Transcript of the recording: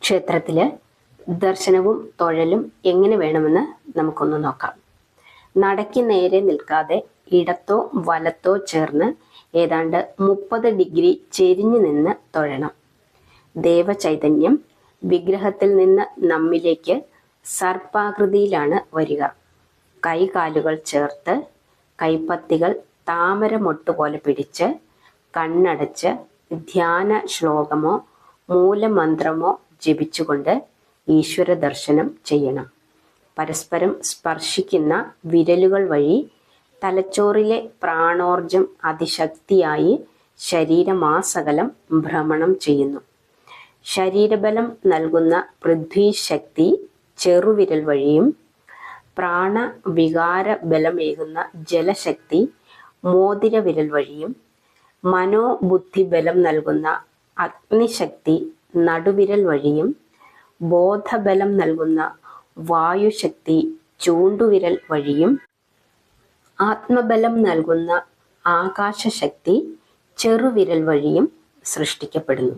ക്ഷേത്രത്തില് ദർശനവും തൊഴലും എങ്ങനെ വേണമെന്ന് നമുക്കൊന്ന് നോക്കാം. നടയ്ക്ക് നേരെ നിൽക്കാതെ ഇടത്തോ വലത്തോ ചേർന്ന് ഏതാണ്ട് 30 ഡിഗ്രി ചെരിഞ്ഞു നിന്ന് തൊഴണം. ദേവചൈതന്യം വിഗ്രഹത്തിൽ നിന്ന് നമ്മിലേക്ക് സർപ്പാകൃതിയിലാണ് വരിക. കൈകാലുകൾ ചേർത്ത് കൈപ്പത്തികൾ താമരമൊട്ട് പോലെ പിടിച്ച് കണ്ണടച്ച് ധ്യാന ശ്ലോകമോ മൂലമന്ത്രമോ ജപിച്ചുകൊണ്ട് ഈശ്വര ദർശനം ചെയ്യണം. പരസ്പരം സ്പർശിക്കുന്ന വിരലുകൾ വഴി തലച്ചോറിലെ പ്രാണോർജം അതിശക്തിയായി ശരീരമാസകലം ഭ്രമണം ചെയ്യുന്നു. ശരീരബലം നൽകുന്ന പൃഥ്വീശക്തി ചെറുവിരൽ വഴിയും പ്രാണവികാര ബലമേകുന്ന ജലശക്തി മോതിരവിരൽ വഴിയും മനോബുദ്ധി ബലം നൽകുന്ന അഗ്നിശക്തി നടുവിരൽ വഴിയും ബോധബലം നൽകുന്ന വായുശക്തി ചൂണ്ടുവിരൽ വഴിയും ആത്മബലം നൽകുന്ന ആകാശശക്തി ചെറുവിരൽ വഴിയും സൃഷ്ടിക്കപ്പെടുന്നു.